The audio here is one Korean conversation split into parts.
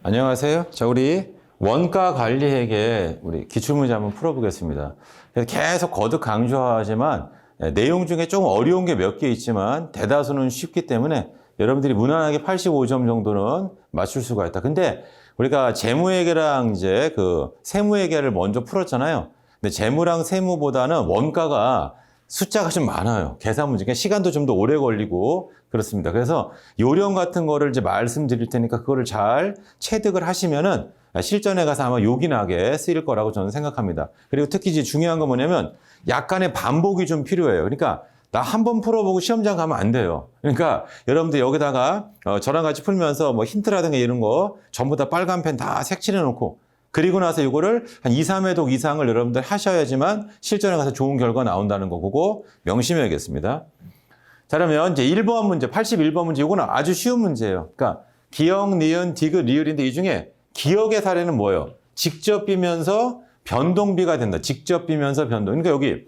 안녕하세요. 자, 우리 원가 관리액의 우리 기출문제 한번 풀어보겠습니다. 그래서 계속 거듭 강조하지만 내용 중에 좀 어려운 게 몇 개 있지만 대다수는 쉽기 때문에 여러분들이 무난하게 85점 정도는 맞출 수가 있다. 근데 우리가 재무회계랑 이제 그 세무회계를 먼저 풀었잖아요. 근데 재무랑 세무보다는 원가가 숫자가 좀 많아요. 계산 문제가 시간도 좀 더 오래 걸리고 그렇습니다. 그래서 요령 같은 거를 이제 말씀드릴 테니까 그거를 잘 체득을 하시면은 실전에 가서 아마 욕이 나게 쓰일 거라고 저는 생각합니다. 그리고 특히 이제 중요한 건 뭐냐면 약간의 반복이 좀 필요해요. 그러니까 나 한 번 풀어보고 시험장 가면 안 돼요. 그러니까 여러분들 여기다가 저랑 같이 풀면서 뭐 힌트라든가 이런 거 전부 다 빨간 펜 다 색칠해 놓고 그리고 나서 이거를 한 2, 3회독 이상을 여러분들 하셔야지만 실전에 가서 좋은 결과 나온다는 거 보고 명심해야겠습니다. 자, 그러면 이제 1번 문제, 81번 문제, 이거는 아주 쉬운 문제예요. 그러니까 기역, 니은, 디귿, 리을인데 이 중에 기역의 사례는 뭐예요? 직접 비면서 변동비가 된다. 직접 비면서 변동. 그러니까 여기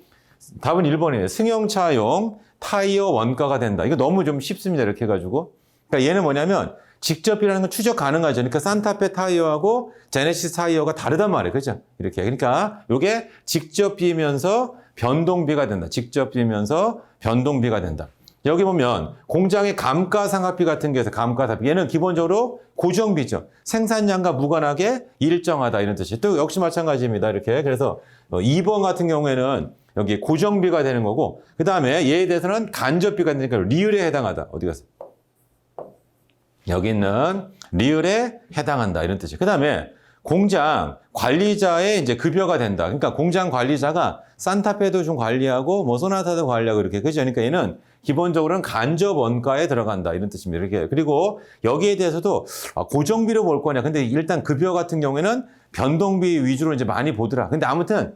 답은 1번이에요. 승용차용 타이어 원가가 된다. 이거 너무 좀 쉽습니다. 이렇게 해가지고. 그러니까 얘는 뭐냐면 직접이라는 건 추적 가능하죠. 그러니까 산타페 타이어하고 제네시스 타이어가 다르단 말이에요. 그죠? 이렇게. 그러니까 이게 직접 비면서 변동비가 된다. 직접 비면서 변동비가 된다. 여기 보면 공장의 감가상각비 같은 게 있어요. 감가상각비. 얘는 기본적으로 고정비죠. 생산량과 무관하게 일정하다 이런 뜻이에요. 또 역시 마찬가지입니다. 이렇게. 그래서 2번 같은 경우에는 여기 고정비가 되는 거고 그 다음에 얘에 대해서는 간접비가 되니까 리을에 해당하다. 어디 갔어? 여기 있는 리을에 해당한다 이런 뜻이에요. 그 다음에 공장 관리자의 이제 급여가 된다. 그러니까 공장 관리자가 산타페도 좀 관리하고 뭐 소나타도 관리하고 이렇게 그죠? 그러니까 얘는 기본적으로는 간접 원가에 들어간다 이런 뜻입니다. 이렇게 그리고 여기에 대해서도 고정비로 볼 거냐? 근데 일단 급여 같은 경우에는 변동비 위주로 이제 많이 보더라. 근데 아무튼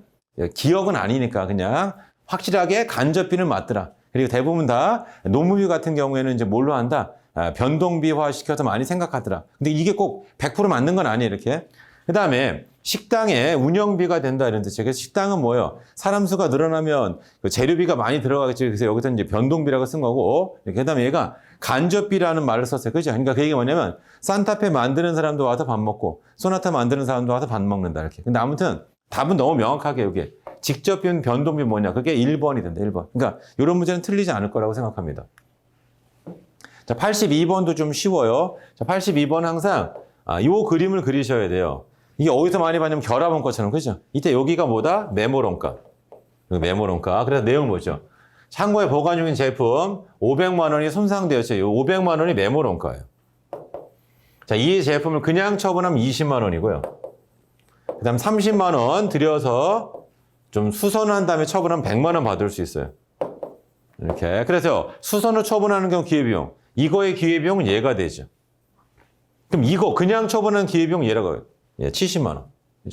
기억은 아니니까 그냥 확실하게 간접비는 맞더라. 그리고 대부분 다 노무비 같은 경우에는 이제 뭘로 한다? 변동비화 시켜서 많이 생각하더라. 근데 이게 꼭 100% 맞는 건 아니에요, 이렇게. 그 다음에 식당에 운영비가 된다 이런 뜻이에요. 그래서 식당은 뭐예요? 사람 수가 늘어나면 그 재료비가 많이 들어가겠죠. 그래서 여기서 이제 변동비라고 쓴 거고. 그 다음에 얘가 간접비라는 말을 썼어요. 그죠? 그러니까 그게 뭐냐면 산타페 만드는 사람도 와서 밥 먹고 소나타 만드는 사람도 와서 밥 먹는다 이렇게. 근데 아무튼 답은 너무 명확하게 여기 직접 비는 변동비 뭐냐? 그게 1번이 된다, 1번. 그러니까 이런 문제는 틀리지 않을 거라고 생각합니다. 자, 82번도 좀 쉬워요. 자, 82번 항상 이 그림을 그리셔야 돼요. 이게 어디서 많이 봤냐면 결합원가처럼, 그죠? 이때 여기가 뭐다? 메모론가. 메모론가. 그래서 내용 뭐죠? 창고에 보관 중인 제품 500만 원이 손상되었어요. 이 500만 원이 메모론가예요. 자, 이 제품을 그냥 처분하면 20만 원이고요. 그 다음 30만 원 들여서 좀 수선한 다음에 처분하면 100만 원 받을 수 있어요. 이렇게. 그래서 수선을 처분하는 경우 기회비용. 이거의 기회비용은 얘가 되죠. 그럼 이거 그냥 처분한 기회비용 얘라고 해요. 예, 70만 원.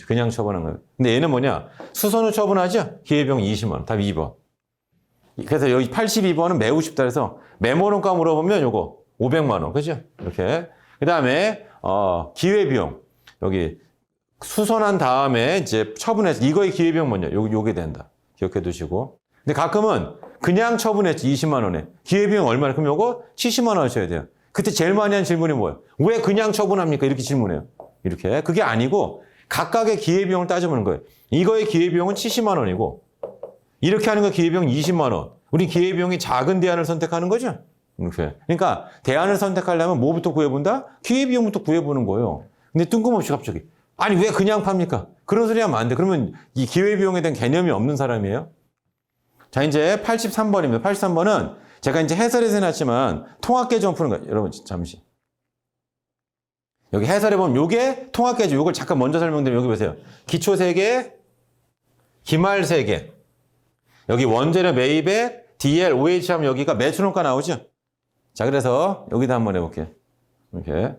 그냥 처분한 거예요. 근데 얘는 뭐냐? 수선을 처분하죠? 기회비용 20만 원. 답 2번. 그래서 여기 82번은 매우 쉽다 해서 메모론가 물어보면 요거 500만 원. 그죠? 이렇게. 그 다음에 기회비용. 여기 수선한 다음에 이제 처분해서 이거의 기회비용 뭐냐? 요게 된다. 기억해 두시고. 근데 가끔은 그냥 처분했지 20만 원에. 기회비용 얼마나? 그럼 요거 70만 원 하셔야 돼요. 그때 제일 많이 하는 질문이 뭐예요? 왜 그냥 처분합니까? 이렇게 질문해요. 이렇게. 그게 아니고 각각의 기회비용을 따져보는 거예요. 이거의 기회비용은 70만 원이고 이렇게 하는 거 기회비용 20만 원. 우리 기회비용이 작은 대안을 선택하는 거죠? 이렇게. 그러니까 대안을 선택하려면 뭐부터 구해본다? 기회비용부터 구해보는 거예요. 근데 뜬금없이 갑자기 아니 왜 그냥 팝니까? 그런 소리 하면 안 돼. 그러면 이 기회비용에 대한 개념이 없는 사람이에요. 자, 이제 83번입니다. 83번은 제가 이제 해설에서 해놨지만 통합계정 푸는 거예요. 여러분, 잠시. 여기 해설해 보면 요게 통합계정. 요걸 잠깐 먼저 설명드리면 여기 보세요. 기초 3개, 기말 3개. 여기 원재료 매입액, DL, OH 하면 여기가 매출원가 나오죠? 자, 그래서 여기다 한번 해볼게요. 이렇게.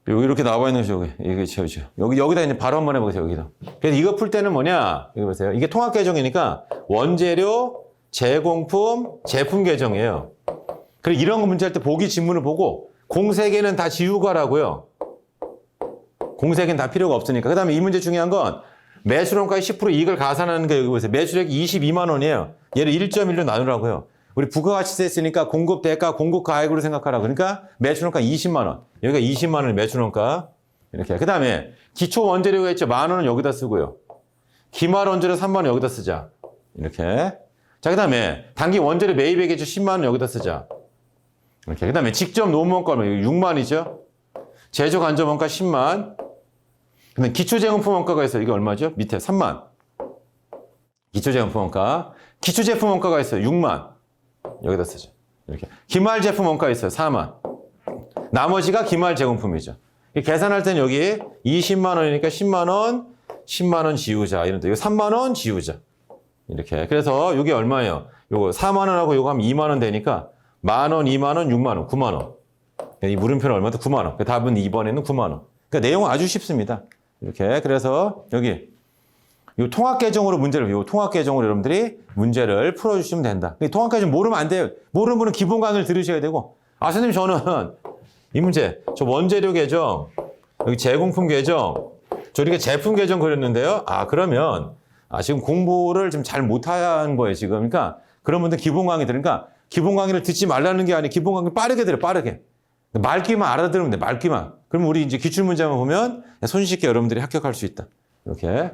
이렇게 나와 있는 거죠. 이게 채우죠. 여기다 이제 바로 한번 해보세요. 여기다. 그래서 이거 풀 때는 뭐냐? 여기 보세요. 이게 통합 계정이니까 원재료, 제공품, 제품 계정이에요. 그리고 이런 거 문제할 때 보기 지문을 보고 공세개는 다 지우고 가라고요. 공세개는 다 필요가 없으니까. 그 다음에 이 문제 중요한 건 매출원가의 10% 이익을 가산하는 게 여기 보세요. 매출액이 22만 원이에요. 얘를 1.1로 나누라고요. 우리 부가가치세 쓰니까 공급 대가, 공급 가액으로 생각하라. 그러니까 매출원가 20만 원. 여기가 20만 원이 매출원가. 이렇게. 그 다음에 기초 원재료가 있죠. 10,000원은 여기다 쓰고요. 기말 원재료 3만 원 여기다 쓰자. 이렇게. 자, 그 다음에 단기 원재료 매입액이죠. 10만 원 여기다 쓰자. 이렇게. 그 다음에 직접 노무원가 6만이죠. 제조 간접 원가 10만. 근데 기초제공품 원가가 있어요. 이게 얼마죠? 밑에 3만. 기초제공품 원가. 기초제품 원가가 있어요. 6만. 여기다 쓰죠. 이렇게. 기말 제품 원가 있어요. 4만. 나머지가 기말 제공품이죠. 계산할 때는 여기 20만 원이니까 10만 원, 10만 원 지우자. 이런 데. 이거 3만 원 지우자. 이렇게. 그래서 이게 얼마예요? 요거 4만 원하고 요거 하면 2만 원 되니까 만 원, 2만 원, 6만 원, 9만 원. 이 물음표는 얼마다? 9만 원. 답은 2번에는 9만 원. 그러니까 내용은 아주 쉽습니다. 이렇게. 그래서 여기 이 통합계정으로 문제를, 이 통합계정으로 여러분들이 문제를 풀어주시면 된다. 통합계정 모르면 안 돼요. 모르는 분은 기본 강의를 들으셔야 되고, 아, 선생님, 저는 이 문제, 저 원재료 계정, 여기 제공품 계정, 저 이렇게 제품 계정 그렸는데요. 아, 그러면, 아, 지금 공부를 좀 잘 못한 거예요, 지금. 그러니까 그런 분들 기본 강의 들으니까 기본 강의를 듣지 말라는 게 아니고 기본 강의 빠르게 들어요, 빠르게. 말귀만 알아들으면 돼, 말귀만. 그럼 우리 이제 기출문제만 보면 손쉽게 여러분들이 합격할 수 있다. 이렇게.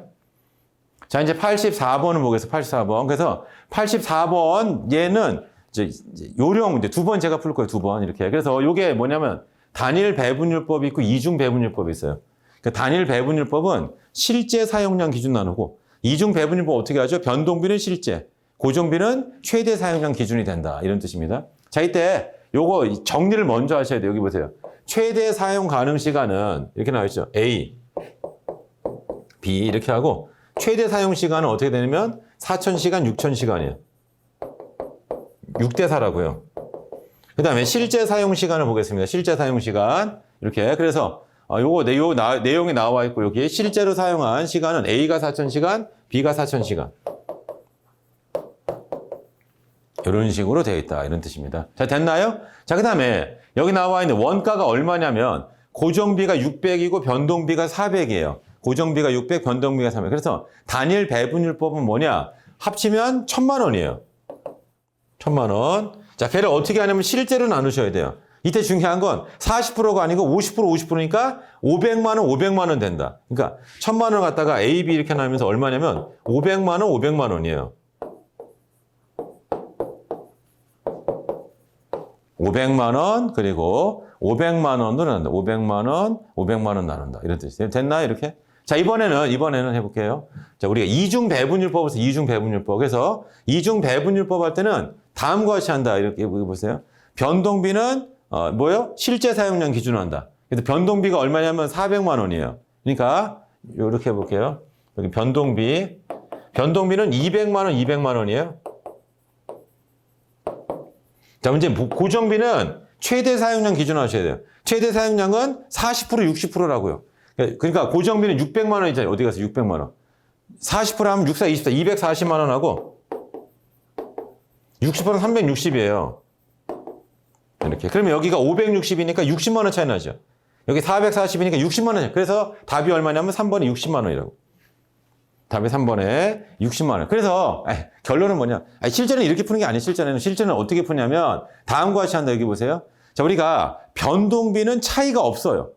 자, 이제 84번을 보겠습니다. 84번. 그래서 84번 얘는 이제 요령 문제 두 번 제가 풀 거예요. 두 번 이렇게. 그래서 요게 뭐냐면 단일 배분율법이 있고 이중 배분율법이 있어요. 그러니까 단일 배분율법은 실제 사용량 기준 나누고 이중 배분율법 어떻게 하죠? 변동비는 실제, 고정비는 최대 사용량 기준이 된다. 이런 뜻입니다. 자, 이때 요거 정리를 먼저 하셔야 돼요. 여기 보세요. 최대 사용 가능 시간은 이렇게 나와 있죠. A, B 이렇게 하고 최대 사용 시간은 어떻게 되냐면 4,000시간, 6,000시간이에요. 6대 4라고요. 그 다음에 실제 사용 시간을 보겠습니다. 실제 사용 시간. 이렇게. 그래서 요거 내용이 나와 있고 여기 실제로 사용한 시간은 A가 4,000시간, B가 4,000시간. 이런 식으로 되어 있다. 이런 뜻입니다. 자, 됐나요? 자, 그 다음에 여기 나와 있는 원가가 얼마냐면 고정비가 600이고 변동비가 400이에요. 고정비가 600, 변동비가 300. 그래서 단일 배분율법은 뭐냐? 합치면 1,000만 원이에요. 1,000만 원. 자, 걔를 어떻게 하냐면 실제로 나누셔야 돼요. 이때 중요한 건 40%가 아니고 50%, 50%니까 500만 원, 500만 원 된다. 그러니까 1,000만 원 갖다가 A, B 이렇게 나누면서 얼마냐면 500만 원, 500만 원이에요. 500만 원, 그리고 500만 원도 나눈다. 500만 원, 500만 원 나눈다. 이런 뜻이에요. 됐나요? 이렇게? 자, 이번에는 해볼게요. 자, 우리가 이중 배분율법에서 이중 배분율법. 그래서 이중 배분율법 할 때는 다음과 같이 한다. 이렇게 보세요. 변동비는, 뭐요? 실제 사용량 기준으로 한다. 그래서 변동비가 얼마냐면 400만 원이에요. 그러니까, 이렇게 해볼게요. 여기 변동비는 200만 원, 200만 원이에요. 자, 문제 고정비는 최대 사용량 기준으로 하셔야 돼요. 최대 사용량은 40%, 60%라고요. 그러니까 고정비는 600만 원이잖아요. 어디 가서 600만 원. 40% 하면 6, 4, 24, 240만 원하고 60%는 360이에요. 이렇게. 그러면 여기가 560이니까 60만 원 차이 나죠. 여기 440이니까 60만 원. 그래서 답이 얼마냐면 3번에 60만 원이라고. 답이 3번에 60만 원. 그래서 결론은 뭐냐? 실제는 이렇게 푸는 게 아니에요. 실제는 어떻게 푸냐면 다음과 같이 한다. 여기 보세요. 자, 우리가 변동비는 차이가 없어요.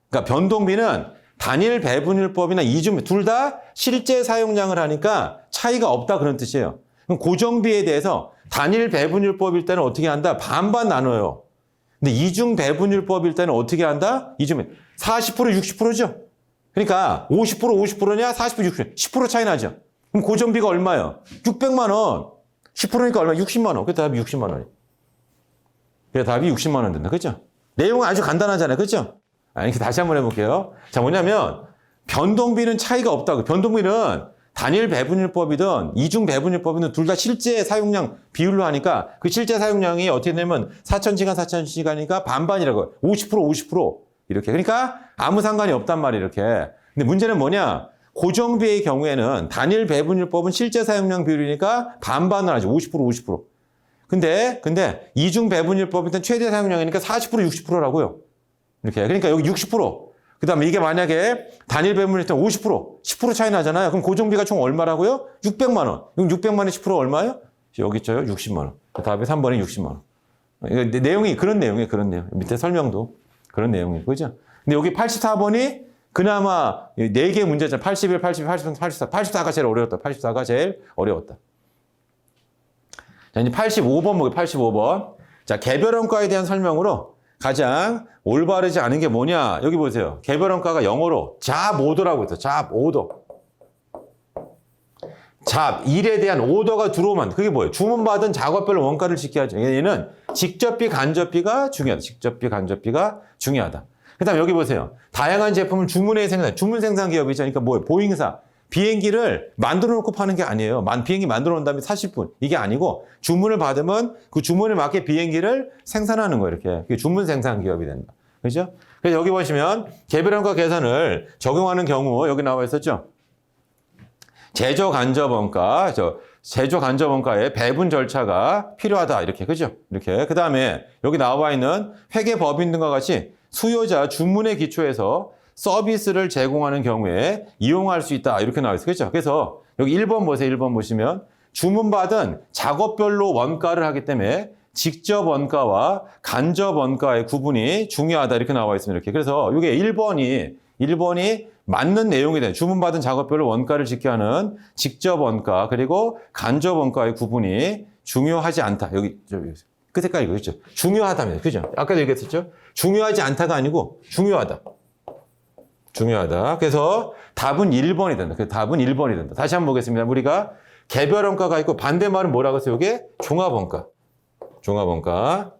그러니까 변동비는 단일 배분율법이나 이중 둘 다 실제 사용량을 하니까 차이가 없다 그런 뜻이에요. 그럼 고정비에 대해서 단일 배분율법일 때는 어떻게 한다? 반반 나눠요. 근데 이중 배분율법일 때는 어떻게 한다? 40% 60%죠. 그러니까 50% 50%냐 40% 10% 차이 나죠. 그럼 고정비가 얼마예요? 600만 원. 10%니까 얼마? 60만 원. 그래서 답이 60만 원이에요. 그래서 답이 60만 원 된다. 그렇죠? 내용은 아주 간단하잖아요. 그렇죠? 아니, 다시 한번 해볼게요. 자, 뭐냐면 변동비는 차이가 없다고. 변동비는 단일 배분율법이든 이중 배분율법이든 둘 다 실제 사용량 비율로 하니까 그 실제 사용량이 어떻게 되면 4,000시간 4,000시간이니까 반반이라고. 50% 50%. 이렇게. 그러니까 아무 상관이 없단 말이에요. 이렇게. 근데 문제는 뭐냐? 고정비의 경우에는 단일 배분율법은 실제 사용량 비율이니까 반반을 하죠. 50% 50%. 근데 이중 배분율법은 일단 최대 사용량이니까 40% 60%라고요. 이렇게. 그러니까 여기 60%. 그 다음에 이게 만약에 단일 배분율 50%, 10% 차이 나잖아요. 그럼 고정비가 총 얼마라고요? 600만 원. 그럼 600만 원에 10% 얼마예요? 여기 있죠? 60만 원. 답이 3번이 60만 원. 이거 내용이 그런 내용이에요. 그런 내용. 밑에 설명도 그런 내용이에요. 그죠? 근데 여기 84번이 그나마 4개 문제잖아. 81, 82, 83, 84. 84가 제일 어려웠다. 84가 제일 어려웠다. 자, 이제 85번 보기 85번. 자, 개별원가에 대한 설명으로 가장 올바르지 않은 게 뭐냐? 여기 보세요. 개별원가가 영어로 잡 오더라고 있어. 잡 오더. 잡, 일에 대한 오더가 들어오면 그게 뭐예요? 주문받은 작업별로 원가를 짓게 하죠. 얘는 직접비, 간접비가 중요하다. 직접비, 간접비가 중요하다. 그 다음에 여기 보세요. 다양한 제품을 주문해 생산, 주문 생산 기업이죠. 그러니까 뭐예요? 보잉사. 비행기를 만들어 놓고 파는 게 아니에요. 비행기 만들어 놓은 다음에 40분. 이게 아니고 주문을 받으면 그 주문에 맞게 비행기를 생산하는 거예요. 이렇게. 그게 주문 생산 기업이 된다. 그죠? 그래서 여기 보시면 개별원가 계산을 적용하는 경우 여기 나와 있었죠. 제조 간접 원가, 제조 간접 원가의 배분 절차가 필요하다. 이렇게. 그죠? 이렇게. 그 다음에 여기 나와 있는 회계 법인 등과 같이 수요자 주문에 기초해서 서비스를 제공하는 경우에 이용할 수 있다. 이렇게 나와 있어요. 그렇죠? 그래서 여기 1번 보세요. 1번 보시면 주문받은 작업별로 원가를 하기 때문에 직접 원가와 간접 원가의 구분이 중요하다. 이렇게 나와 있습니다. 이렇게. 그래서 이게 1번이 맞는 내용이 돼요. 주문받은 작업별로 원가를 짓게 하는 직접 원가 그리고 간접 원가의 구분이 중요하지 않다. 여기 끝에까지 이거 있죠. 중요하다면 그죠? 아까도 얘기했었죠. 중요하지 않다가 아니고 중요하다. 중요하다. 그래서 답은 1번이 된다. 그래서 답은 1번이 된다. 다시 한번 보겠습니다. 우리가 개별원가가 있고 반대말은 뭐라고 했어요? 이게 종합원가. 종합원가.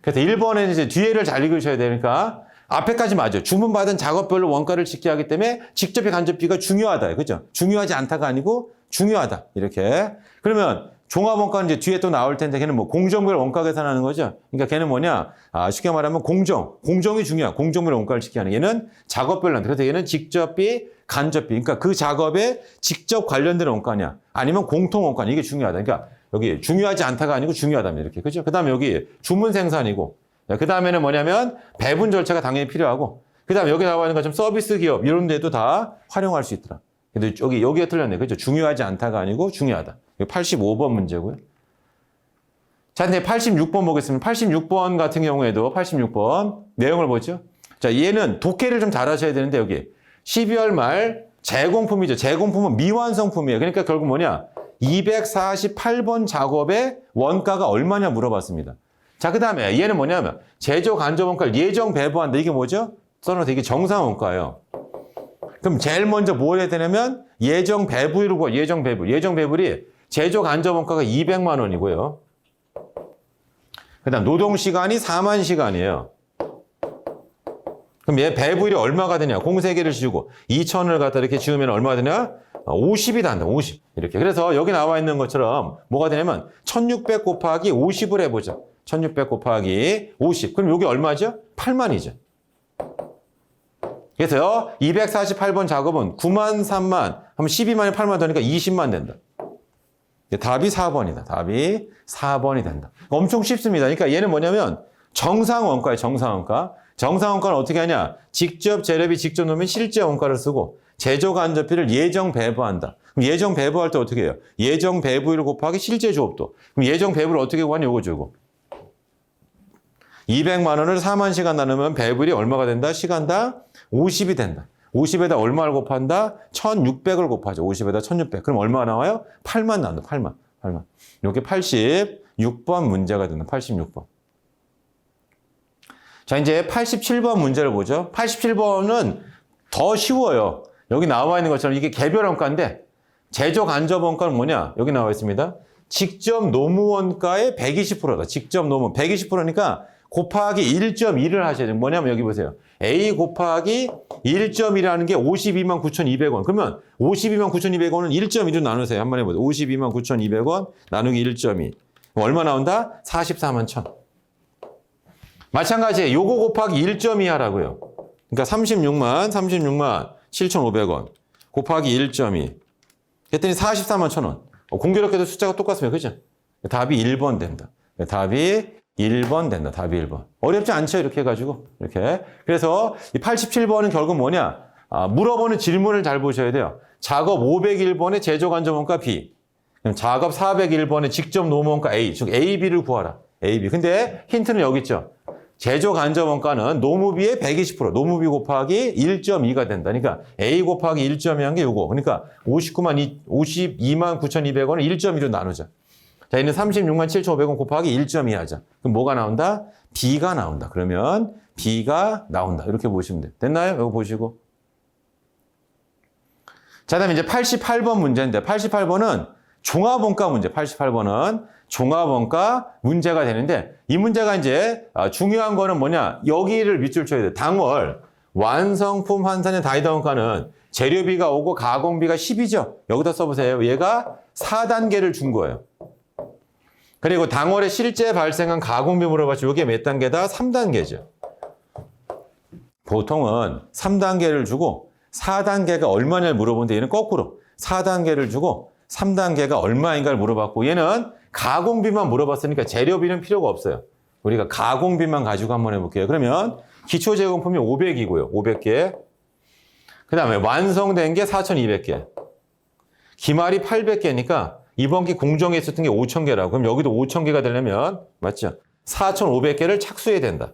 그래서 1번에는 이제 뒤에를 잘 읽으셔야 되니까 앞에까지 맞아요. 주문받은 작업별로 원가를 짓게 하기 때문에 직접비 간접비가 중요하다. 그죠? 중요하지 않다가 아니고 중요하다. 이렇게. 그러면 종합원가는 이제 뒤에 또 나올 텐데 걔는 뭐 공정별 원가 계산하는 거죠. 그러니까 걔는 뭐냐? 쉽게 말하면 공정이 중요한 공정별 원가를 짓게 하는. 얘는 작업별로 한다. 그래서 얘는 직접비, 간접비. 그러니까 그 작업에 직접 관련된 원가냐? 아니면 공통 원가냐? 이게 중요하다. 그러니까 여기 중요하지 않다가 아니고 중요하다면 이렇게. 그죠? 그다음에 여기 주문 생산이고. 그다음에는 뭐냐면 배분 절차가 당연히 필요하고. 그다음에 여기 나와 있는 것처럼 서비스 기업 이런 데도 다 활용할 수 있더라. 근데 여기가 틀렸네. 그죠? 중요하지 않다가 아니고 중요하다. 85번 문제고요. 자, 근데 86번 보겠습니다. 86번 같은 경우에도 86번 내용을 보죠. 자, 얘는 독해를 좀 잘하셔야 되는데 여기 12월 말 재공품이죠. 재공품은 미완성품이에요. 그러니까 결국 뭐냐? 248번 작업의 원가가 얼마냐 물어봤습니다. 자, 그 다음에 얘는 뭐냐면 제조 간접 원가를 예정 배부한다. 이게 뭐죠? 써놓은 이게 정상 원가예요. 그럼 제일 먼저 뭘 해야 되냐면 예정 배부를 구하 예정 배부. 예정 배불이 제조 간접 원가가 200만 원이고요. 그 다음 노동 시간이 4만 시간이에요. 그럼 얘 배부일이 얼마가 되냐? 공세개를 지우고 2,000을 갖다 이렇게 지우면 얼마가 되냐? 50이 단다. 50. 이렇게. 그래서 여기 나와 있는 것처럼 뭐가 되냐면 1600 곱하기 50을 해보자. 1600 곱하기 50. 그럼 여기 얼마죠? 8만이죠. 그래서 248번 작업은 9만 3만 하면 12만에 8만 더니까 20만 된다. 답이 4번이다. 답이 4번이 된다. 엄청 쉽습니다. 그러니까 얘는 뭐냐면 정상원가예요. 정상원가. 정상원가는 어떻게 하냐? 직접 재료비 직접 넣으면 실제 원가를 쓰고 제조 간접비를 예정 배부한다. 그럼 예정 배부할 때 어떻게 해요? 예정 배부일 곱하기 실제 조업도. 그럼 예정 배부를 어떻게 구하냐? 요거 주고. 200만 원을 4만 시간 나누면 배불이 얼마가 된다? 시간당 50이 된다. 50에다 얼마를 곱한다? 1600을 곱하죠. 50에다 1600. 그럼 얼마 나와요? 8만 나온다. 8만. 이렇게 86번 문제가 된다. 86번. 자, 이제 87번 문제를 보죠. 87번은 더 쉬워요. 여기 나와 있는 것처럼 이게 개별원가인데 제조 간접원가는 뭐냐? 여기 나와 있습니다. 직접 노무원가의 120%다. 직접 노무 120%니까 곱하기 1.1을 하셔야 돼요. 뭐냐면 여기 보세요. A 곱하기 1.1이라는 게 52만 9,200원. 그러면 52만 9,200원은 1.2로 나누세요. 한번 해보세요. 52만 9,200원 나누기 1.2. 얼마 나온다? 44만 1,000. 마찬가지에 요거 곱하기 1.2 하라고요. 그러니까 36만 7,500원 곱하기 1.2. 그랬더니 44만 1,000원. 공교롭게도 숫자가 똑같습니다. 그죠? 답이 1번 된다. 답이 1번 된다. 답이 1번. 어렵지 않죠? 이렇게 해가지고. 이렇게. 그래서 이 87번은 결국 뭐냐? 물어보는 질문을 잘 보셔야 돼요. 작업 501번의 제조 간접 원가 B. 그럼 작업 401번에 직접 노무원가 A, 즉 AB를 구하라. AB. 근데 힌트는 여기 있죠. 제조 간접 원가는 노무비의 120%, 노무비 곱하기 1.2가 된다. 그러니까 A 곱하기 1.2한 게 요거. 그러니까 52만 9,200원을 1.2로 나누자. 자, 얘는 36만 7,500원 곱하기 1.2 하자. 그럼 뭐가 나온다? B가 나온다. 그러면 B가 나온다. 이렇게 보시면 돼요. 됐나요? 이거 보시고. 자, 다음에 이제 88번 문제인데, 88번은 종합원가 문제, 88번은 종합원가 문제가 되는데, 이 문제가 이제 중요한 거는 뭐냐? 여기를 밑줄 쳐야 돼. 당월 완성품 환산의 다이다 원가는 재료비가 오고 가공비가 10이죠. 여기다 써보세요. 얘가 4단계를 준 거예요. 그리고 당월에 실제 발생한 가공비 물어봤죠. 이게 몇 단계다? 3단계죠. 보통은 3단계를 주고 4단계가 얼마냐를 물어보는데 얘는 거꾸로 4단계를 주고 3단계가 얼마인가를 물어봤고 얘는 가공비만 물어봤으니까 재료비는 필요가 없어요. 우리가 가공비만 가지고 한번 해볼게요. 그러면 기초제공품이 500이고요. 500개. 그 다음에 완성된 게 4,200개. 기말이 800개니까 이번 기 공정에 있었던 게 5,000개라고. 그럼 여기도 5,000개가 되려면 맞죠? 4,500개를 착수해야 된다.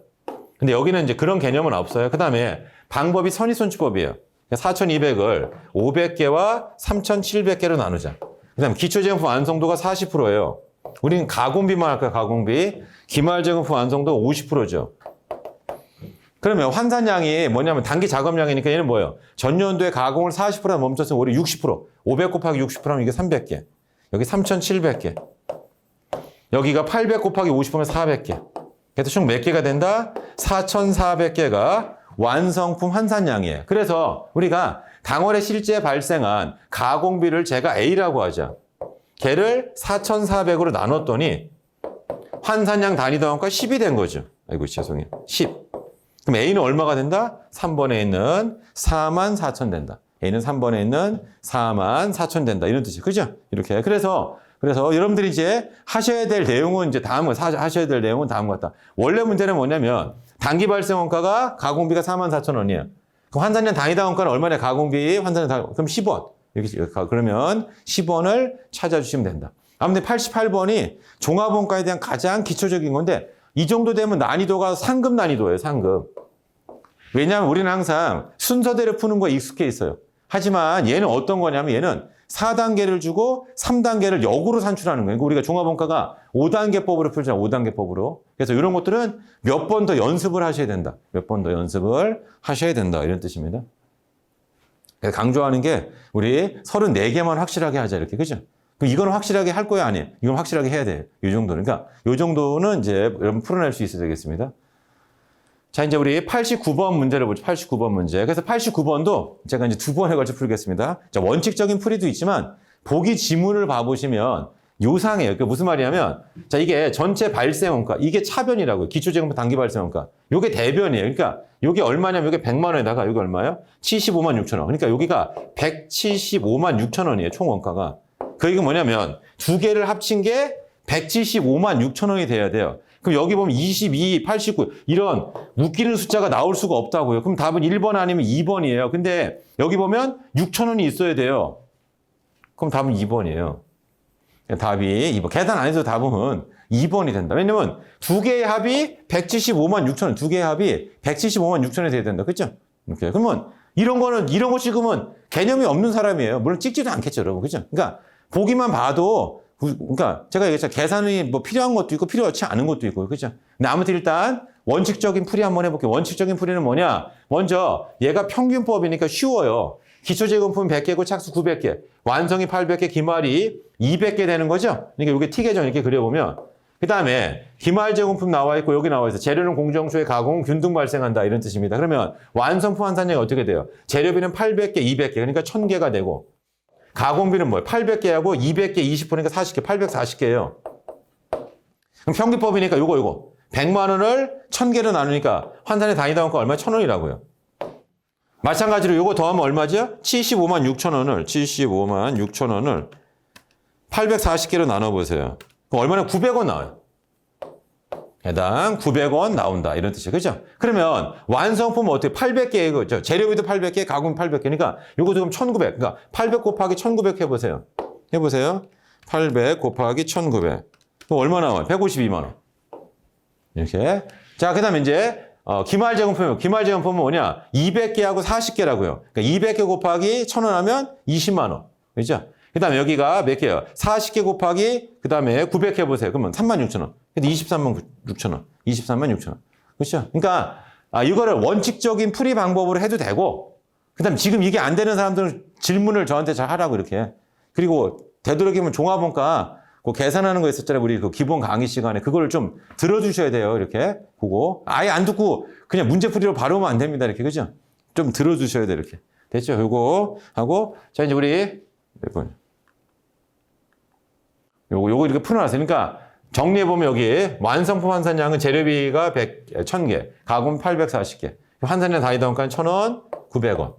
근데 여기는 이제 그런 개념은 없어요. 그 다음에 방법이 선의손치법이에요. 4,200을 500개와 3,700개로 나누자. 그 다음에 기초제공품 완성도가 40%예요. 우리는 가공비만 할까요? 가공비. 기말제공품 완성도가 50%죠. 그러면 환산량이 뭐냐면 단기 작업량이니까 얘는 뭐예요? 전년도에 가공을 40% 멈췄으면 올해 60%. 500 곱하기 60%면 이게 300개. 여기 3,700개. 여기가 800 곱하기 50%면 400개. 그래서 총 몇 개가 된다? 4,400개가 완성품 환산량이에요. 그래서 우리가 당월에 실제 발생한 가공비를 제가 A라고 하자. 걔를 4,400으로 나눴더니 환산량 단위다 원가 10이 된 거죠. 아이고 죄송해요. 10. 그럼 A는 얼마가 된다? 3번에 있는 44,000 된다. A는 3번에 있는 44,000 된다. 이런 뜻이에요. 그죠? 이렇게. 그래서 여러분들이 이제 하셔야 될 내용은 이제 하셔야 될 내용은 다음과 같다. 원래 문제는 뭐냐면 단기 발생 원가가 가공비가 44,000원이에요. 그럼 환산량 단위당 원가는 얼마냐? 가공비 환산량 그럼 10원. 이렇게 그러면 10원을 찾아주시면 된다. 아무튼 88번이 종합원가에 대한 가장 기초적인 건데 이 정도 되면 난이도가 상급 난이도예요. 상급. 왜냐하면 우리는 항상 순서대로 푸는 거에 익숙해 있어요. 하지만 얘는 어떤 거냐면 얘는 4단계를 주고 3단계를 역으로 산출하는 거예요. 그러니까 우리가 종합원가가 5단계법으로 풀잖아요. 5단계법으로. 그래서 이런 것들은 몇 번 더 연습을 하셔야 된다. 몇 번 더 연습을 하셔야 된다. 이런 뜻입니다. 그래서 강조하는 게 우리 34개만 확실하게 하자. 이렇게. 그죠? 그럼 이건 확실하게 할 거야? 아니에요? 이건 확실하게 해야 돼요. 이 정도는. 그러니까 이 정도는 이제 여러분 풀어낼 수 있어야 되겠습니다. 자, 이제 우리 89번 문제를 보죠. 89번 문제. 그래서 89번도 제가 이제 두 번에 걸쳐 풀겠습니다. 자, 원칙적인 풀이도 있지만 보기 지문을 봐보시면 요상해요. 그러니까 무슨 말이냐면 자, 이게 전체 발생 원가, 이게 차변이라고요. 기초제공품 단기 발생 원가. 요게 대변이에요. 그러니까 요게 얼마냐면 요게 100만 원에다가 요게 얼마예요? 75만 6천 원. 그러니까 여기가 175만 6천 원이에요. 총 원가가. 그 얘기가 뭐냐면 두 개를 합친 게 175만 6천 원이 돼야 돼요. 그럼 여기 보면 22, 89 이런 웃기는 숫자가 나올 수가 없다고요. 그럼 답은 1번 아니면 2번이에요. 근데 여기 보면 6천 원이 있어야 돼요. 그럼 답은 2번이에요. 답이 2번. 계산 안 해도 답은 2번이 된다. 왜냐면 두 개의 합이 175만 6천 원. 두 개의 합이 175만 6천 원이 돼야 된다. 그렇죠? 이렇게. 그러면 이런 거 찍으면 개념이 없는 사람이에요. 물론 찍지도 않겠죠, 여러분. 그렇죠? 그러니까 보기만 봐도 그러니까 제가 얘기했잖아요. 계산이 뭐 필요한 것도 있고 필요하지 않은 것도 있고. 그렇죠? 근데 아무튼 일단 원칙적인 풀이 한번 해볼게요. 원칙적인 풀이는 뭐냐? 먼저 얘가 평균법이니까 쉬워요. 기초제공품 100개고 착수 900개. 완성이 800개, 기말이 200개 되는 거죠? 그러니까 이게 T계정 이렇게 그려보면 그 다음에 기말제공품 나와 있고 여기 나와 있어. 재료는 공정초에 가공, 균등 발생한다. 이런 뜻입니다. 그러면 완성품 환산량이 어떻게 돼요? 재료비는 800개, 200개. 그러니까 1000개가 되고 가공비는 뭐예요? 800개하고 200개, 20%니까 40개, 840개예요. 그럼 평균법이니까 요거 100만 원을 1000개로 나누니까 환산의 단위당 원가 얼마? 1000원이라고요. 마찬가지로 요거 더하면 얼마죠? 75만 6천 원을 840개로 나눠보세요. 그럼 얼마나 900원 나와요. 해당 900원 나온다. 이런 뜻이에요. 그죠? 그러면 완성품은 어떻게 800개, 그죠? 재료비도 800개, 가공 800개니까 요거 지금 1900. 그러니까 800 곱하기 1900 해보세요. 800 곱하기 1900. 그럼 얼마 나와요? 152만 원. 이렇게. 자, 그 다음에 이제, 기말제공품이요. 기말제공품은 뭐냐? 200개하고 40개라고요. 그러니까 200개 곱하기 1,000원 하면 20만 원. 그죠? 그 다음에 여기가 몇 개예요? 40개 곱하기, 그 다음에 900 해보세요. 그러면 36,000원. 근데 23만 6천원. 23만 6천원. 그렇죠? 그러니까, 이거를 원칙적인 풀이 방법으로 해도 되고, 그 다음에 지금 이게 안 되는 사람들은 질문을 저한테 잘 하라고 이렇게. 그리고 되도록이면 종합원가, 그 계산하는 거 있었잖아요. 우리 그 기본 강의 시간에. 그걸 좀 들어주셔야 돼요. 이렇게. 보고. 아예 안 듣고 그냥 문제풀이로 바로 오면 안 됩니다. 이렇게. 그죠? 좀 들어주셔야 돼요. 이렇게. 됐죠? 요거 하고. 자, 이제 우리 몇 번. 요거 이렇게 풀어놨어요. 그러니까 정리해보면 여기 완성품 환산량은 재료비가 1000개, 가공 840개. 환산량 다 이동하니까 1,000원, 900원.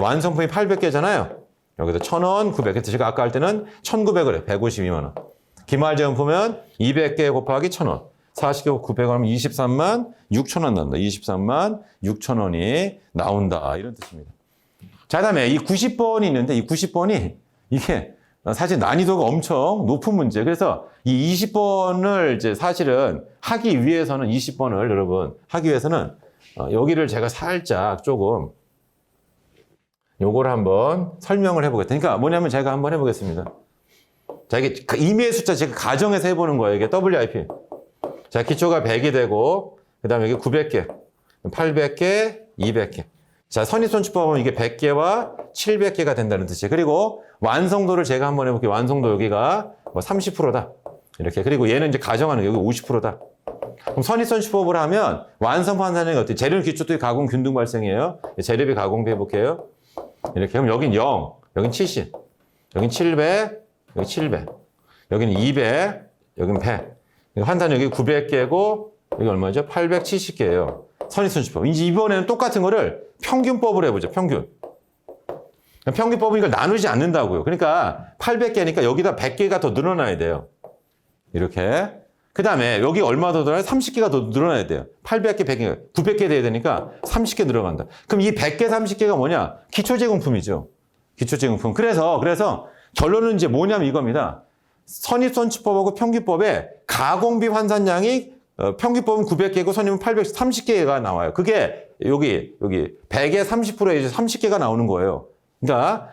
완성품이 800개잖아요. 여기서 1,000원, 900. 그래서 제가 아까 할 때는 1,900을 해. 152만 원. 기말제품은 200개 곱하기 1,000원. 40개 900원 하면 23만 6천원 나온다. 23만 6천원이 나온다. 이런 뜻입니다. 자, 그 다음에 이 90번이 있는데 이 90번이 이게 사실 난이도가 엄청 높은 문제. 그래서 이 20번을 이제 사실은 하기 위해서는 20번을 여러분 하기 위해서는 여기를 제가 살짝 조금 요거를 한번 설명을 해보겠다. 그러니까 뭐냐면 제가 한번 해보겠습니다. 자, 이게 임의의 숫자 제가 가정해서 해보는 거예요. 이게 WIP. 자, 기초가 100이 되고, 그 다음에 이게 900개, 800개, 200개. 자, 선입선출법은 이게 100개와 700개가 된다는 뜻이에요. 그리고 완성도를 제가 한번 해볼게요. 완성도 여기가 뭐 30%다. 이렇게. 그리고 얘는 이제 가정하는 여기 50%다. 그럼 선입선출법을 하면 완성 환산량이 어때요? 재료 기초도 가공 균등 발생이에요. 재료비 가공비 해볼게요. 이렇게. 그럼 여긴 0, 여긴 70, 여긴 700, 여기 700, 여기는 200, 여기는 100. 환산 여기 900개고, 여기 얼마죠? 870개예요. 선입선출법. 이제 이번에는 똑같은 거를 평균법으로 해보죠. 평균. 평균법은 이걸 나누지 않는다고요. 그러니까 800개니까 여기다 100개가 더 늘어나야 돼요. 이렇게. 그 다음에 여기 얼마 더 늘어나요? 30개가 더 늘어나야 돼요. 800개, 100개, 900개 돼야 되니까 30개 늘어간다. 그럼 이 100개, 30개가 뭐냐? 기초제공품이죠. 기초제공품. 그래서 결론은 이제 뭐냐면 이겁니다. 선입선출법하고 평균법에 가공비 환산량이 평균법은 900개고 선입은 830개가 나와요. 그게 여기 100에 30%에 이제 30개가 나오는 거예요. 그러니까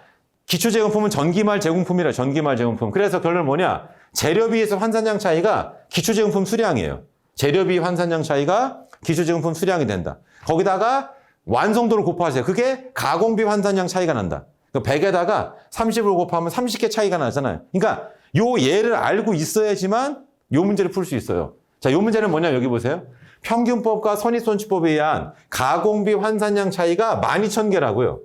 기초제공품은 전기말 제공품이라 전기말 제공품. 그래서 결론은 뭐냐? 재료비에서 환산량 차이가 기초제공품 수량이에요. 재료비 환산량 차이가 기초제공품 수량이 된다. 거기다가 완성도를 곱하세요. 그게 가공비 환산량 차이가 난다. 100에다가 30을 곱하면 30개 차이가 나잖아요. 그러니까 요 예를 알고 있어야지만 요 문제를 풀 수 있어요. 자, 요 문제는 뭐냐? 여기 보세요. 평균법과 선입선출법에 의한 가공비 환산량 차이가 12,000개라고요.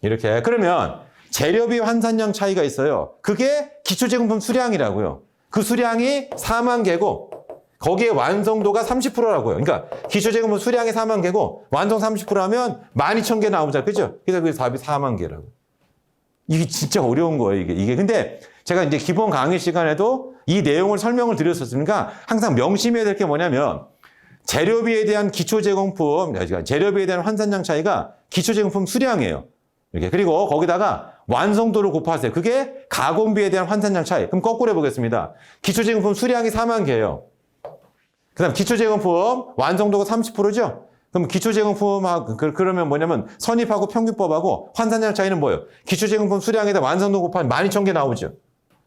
이렇게. 그러면 재료비 환산량 차이가 있어요. 그게 기초제공품 수량이라고요. 그 수량이 4만 개고 거기에 완성도가 30%라고요. 그러니까 기초제공품 수량이 4만 개고 완성 30%하면 12,000개 나오잖아요. 그죠? 그래서 그 답이 4만 개라고. 이게 진짜 어려운 거예요, 이게. 근데 제가 이제 기본 강의 시간에도 이 내용을 설명을 드렸었으니까 항상 명심해야 될 게 뭐냐면 재료비에 대한 기초제공품, 재료비에 대한 환산량 차이가 기초제공품 수량이에요. 이렇게. 그리고 거기다가 완성도를 곱하세요. 그게 가공비에 대한 환산량 차이. 그럼 거꾸로 해보겠습니다. 기초제공품 수량이 4만 개예요. 그 다음 기초제공품 완성도가 30%죠? 그럼 기초제공품하고 그러면 뭐냐면 선입하고 평균법하고 환산량 차이는 뭐예요? 기초제공품 수량에다 완성도 곱하면 12,000개 나오죠.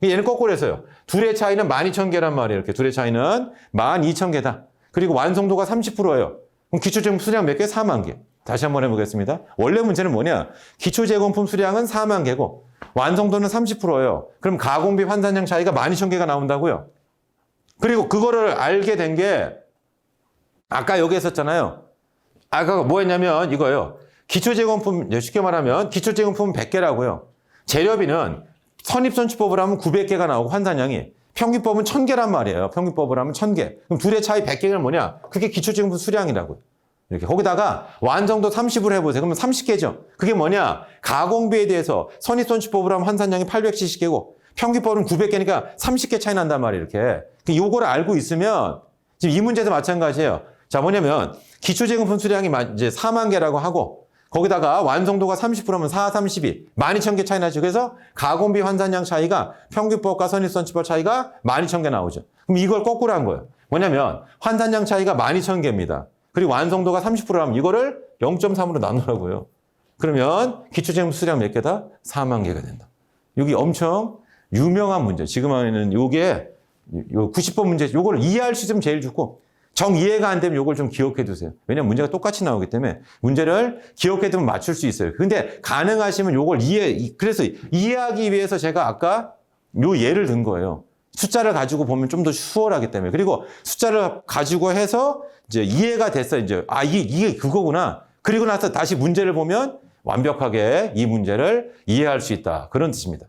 얘는 거꾸로 했어요. 둘의 차이는 12,000개란 말이에요. 이렇게 둘의 차이는 12,000개다. 그리고 완성도가 30%예요. 그럼 기초제공품 수량 몇 개? 4만 개. 다시 한번 해보겠습니다. 원래 문제는 뭐냐? 기초제공품 수량은 4만 개고 완성도는 30%예요. 그럼 가공비 환산량 차이가 12,000개가 나온다고요. 그리고 그거를 알게 된 게 아까 여기 했었잖아요. 아까 뭐 했냐면 이거예요. 기초제공품, 쉽게 말하면 기초제공품은 100개라고요. 재료비는 선입선출법을 하면 900개가 나오고 환산량이 평균법은 1000개란 말이에요. 평균법을 하면 1000개. 그럼 둘의 차이 100개는 뭐냐? 그게 기초제공품 수량이라고요. 이렇게. 거기다가 완성도 30으로 해보세요. 그러면 30개죠. 그게 뭐냐? 가공비에 대해서 선입선출법을 하면 환산량이 870개고 평균법은 900개니까 30개 차이 난단 말이에요. 이렇게. 요거를 알고 있으면 지금 이 문제도 마찬가지예요. 자, 뭐냐면 기초제공품 수량이 이제 4만 개라고 하고 거기다가 완성도가 30%면 4, 32. 12,000개 차이 나죠. 그래서 가공비 환산량 차이가 평균법과 선입선출법 차이가 12,000개 나오죠. 그럼 이걸 거꾸로 한 거예요. 뭐냐면 환산량 차이가 12,000개입니다. 그리고 완성도가 30%라면 이거를 0.3으로 나누라고요. 그러면 기초재무 수량 몇 개다? 4만 개가 된다. 여기 엄청 유명한 문제. 지금 하는 요게 90번 문제. 요걸 이해할 수 있으면 제일 좋고 정 이해가 안 되면 요걸 좀 기억해 두세요. 왜냐면 문제가 똑같이 나오기 때문에 문제를 기억해 두면 맞출 수 있어요. 근데 가능하시면 요걸 그래서 이해하기 위해서 제가 아까 요 예를 든 거예요. 숫자를 가지고 보면 좀 더 수월하기 때문에. 그리고 숫자를 가지고 해서 이제 이해가 됐어요. 이제 이게 그거구나. 그리고 나서 다시 문제를 보면 완벽하게 이 문제를 이해할 수 있다. 그런 뜻입니다.